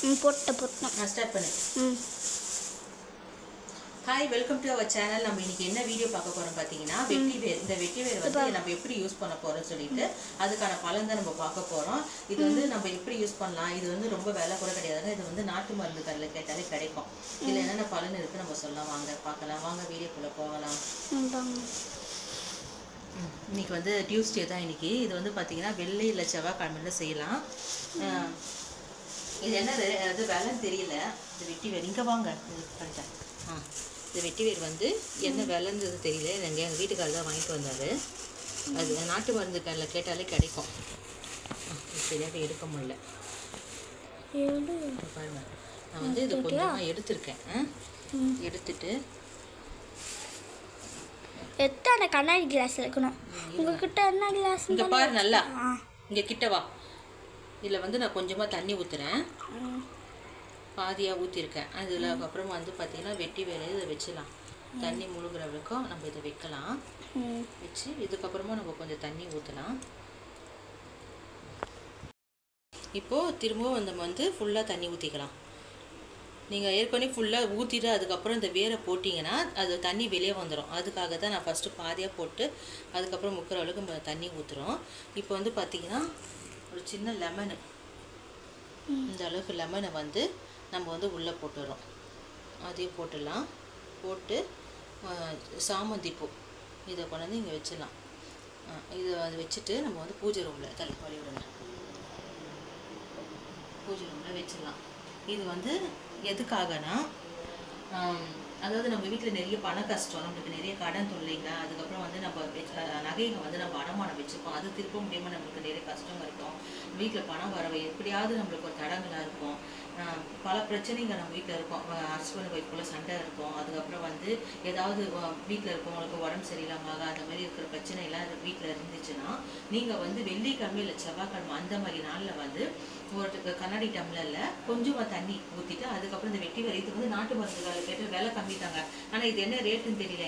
நான் ஸ்டார்ட் பண்ணு. Hi, welcome to our channel. நம்ம இன்னைக்கு என்ன வீடியோ பார்க்க போறோம் பார்த்தீங்கன்னா, வெட்டிவேர். இந்த வெட்டிவேர் வந்து நம்ம எப்படி யூஸ் பண்ண போறோம்னு சொல்லிட்டு அதுக்கான பலன் தான் நம்ம பார்க்க போறோம். இது வந்து நம்ம எப்படி யூஸ் பண்ணலாம். இது வந்து ரொம்ப விலை கூட கிடையாதுங்க. இது வந்து நாட்டு மருந்து கடையில் கேட்டாலே கிடைக்கும். இதில் என்னென்ன பலன் இருக்கு நம்ம சொல்லலாம். வாங்க பார்க்கலாம். வாங்க வீடியோக்குள்ள போகலாம். இன்னைக்கு வந்து டியூஸ்டே தான் இன்னைக்கு. இது வந்து பார்த்தீங்கன்னா வெள்ளை இல்லை செவ்வாய்க்கிழமையில செய்யலாம். இது என்னது அது வேலைன்னு தெரியல. இது வெட்டிவேர். இங்கே வாங்க படித்தேன். இந்த வெட்டிவேர் வந்து என்ன விலைன்றது தெரியல. எங்கள் வீட்டுக்காரர் தான் வாங்கிட்டு வந்தார். அது நாட்டு மருந்து கடையில் கேட்டாலே கிடைக்கும். சரியாக எடுக்க முடியல. பாருங்க, நான் வந்து இது கொஞ்சமாக எடுத்திருக்கேன். எடுத்துட்டு எத்தனை கண்ணாடி கிளாஸ் இருக்கணும் உங்ககிட்ட? என்ன கிளாஸ்? இங்கே பாரு, நல்லா இங்கே கிட்ட வா. இதில் வந்து நான் கொஞ்சமாக தண்ணி ஊற்றுறேன். பாதியாக ஊற்றிருக்கேன். அதில் அப்புறம் வந்து பார்த்திங்கன்னா வெட்டி வேலை இதை வச்சிடலாம். தண்ணி முழுகிற வரைக்கும் நம்ம இதை வைக்கலாம். வச்சு இதுக்கப்புறமா நம்ம கொஞ்சம் தண்ணி ஊற்றலாம். இப்போது திரும்பவும் நம்ம வந்து ஃபுல்லாக தண்ணி ஊற்றிக்கலாம். நீங்கள் ஏற்கனவே ஃபுல்லாக ஊற்றிட்டு அதுக்கப்புறம் இந்த வேரை போட்டிங்கன்னா அது தண்ணி வெளியே வந்துடும். அதுக்காக தான் நான் ஃபஸ்ட்டு பாதியாக போட்டு அதுக்கப்புறம் முக்கிற அளவுக்கு நம்ம தண்ணி ஊற்றுறோம். இப்போ வந்து பார்த்திங்கன்னா ஒரு சின்ன லெமனு, இந்த அளவுக்கு லெமனை வந்து நம்ம வந்து உள்ளே போட்டுறோம். அதையும் போட்டுடலாம். போட்டு சாமந்தி பூ இதை கொண்டு வந்து இங்கே வச்சிடலாம். இதை வந்து வச்சுட்டு நம்ம வந்து பூஜை ரூமில் தலைப்பாடி விடணும். பூஜை ரூமில் வச்சிடலாம். இது வந்து எதுக்காகனா, அதாவது நம்ம வீட்டில் நிறைய பண கஷ்டம், நம்மளுக்கு நிறைய கடன் தொல்லைங்க, அதுக்கப்புறம் வந்து நம்ம நகைங்க வந்து நம்ம அடமானம் வச்சுப்போம். அது திருப்ப முடியாமல் நம்மளுக்கு நிறைய கஷ்டம் இருக்கும். வீட்டில் பணம் வரவை எப்படியாவது நம்மளுக்கு ஒரு தடங்களாக இருக்கும். பல பிரச்சனைங்க நம்ம வீட்டில் இருக்கும். ஹஸ்பண்ட் ஒய்ஃப்குள்ளே சண்டை இருக்கும். அதுக்கப்புறம் வந்து ஏதாவது வீட்டில் இருக்கவங்களுக்கு உடம்பு சரியில்லாமல் அந்த மாதிரி இருக்கிற பிரச்சனைலாம் வீட்டில் இருந்துச்சுன்னா நீங்கள் வந்து வெள்ளிக்கிழமை இல்லை செவ்வாய்க்கிழமை அந்த மாதிரி நாளில் வந்து ஒரு கண்ணாடி டம்ளரில் கொஞ்சமாக தண்ணி ஊற்றிட்டு அதுக்கப்புறம் இந்த வெட்டி வேர். இது வந்து நாட்டு மருந்துகள் கேட்டு விலை கம்மிட்டாங்க. ஆனால் இது என்ன ரேட்டுன்னு தெரியல.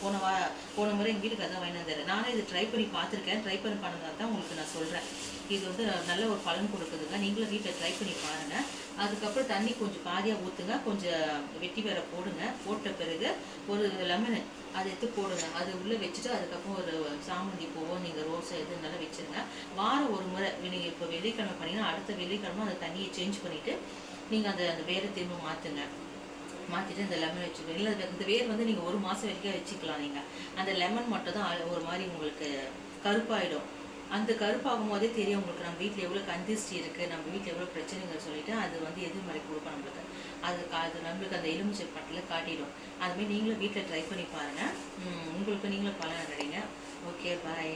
போன முறை எங்கள் வீட்டுக்கு அதான் வாங்கி வந்தாரு. நானும் இது ட்ரை பண்ணி பார்த்துருக்கேன். ட்ரை பண்ணி பண்ணதாக தான் உங்களுக்கு நான் சொல்கிறேன். இது வந்து நல்ல ஒரு பலன் கொடுக்குதுங்க. நீங்களும் வீட்டில் ட்ரை பண்ணி பாருங்கள். அதுக்கப்புறம் தண்ணி கொஞ்சம் பாதியாக ஊற்றுங்க. கொஞ்சம் வெட்டி வேரை போடுங்க. போட்ட பிறகு ஒரு லெமனு அதை எடுத்து போடுங்க. அது உள்ளே வச்சுட்டு அதுக்கப்புறம் ஒரு சாமந்தி பூவோ நீங்கள் ரோஸோ எது இருந்தாலும் வச்சுருங்க. வாரம் ஒரு முறை நீங்கள் இப்போ வெள்ளிக்கிழமை பண்ணிங்கன்னா அடுத்த வெள்ளிக்கிழமை அந்த தண்ணியை சேஞ்ச் பண்ணிவிட்டு நீங்கள் அந்த வேரை திரும்ப மாற்றுங்க. மாற்றிட்டு இந்த லெமன் வச்சுக்கோங்க. இல்லை இந்த வேர் வந்து நீங்கள் ஒரு மாதம் வரைக்கும் வச்சுக்கலாம். நீங்கள் அந்த லெமன் மட்டும் தான் ஒரு மாதிரி உங்களுக்கு கருப்பாயிடும். அந்த கருப்பாகும் போதே தெரியும் உங்களுக்கு நம்ம வீட்டில் எவ்வளோ கந்திஷ்டி இருக்குது, நம்ம வீட்டில் எவ்வளோ பிரச்சனைகள் சொல்லிவிட்டு அது வந்து எது மாதிரி கொடுக்கும் நம்மளுக்கு. அது நம்மளுக்கு அந்த எலுமிச்சை பட்டில் காட்டிடும். அதுமாதிரி நீங்களும் வீட்டில் ட்ரை பண்ணி பாருங்கள். உங்களுக்கு நீங்களும் பலன் அடைங்க. ஓகே, பாய்.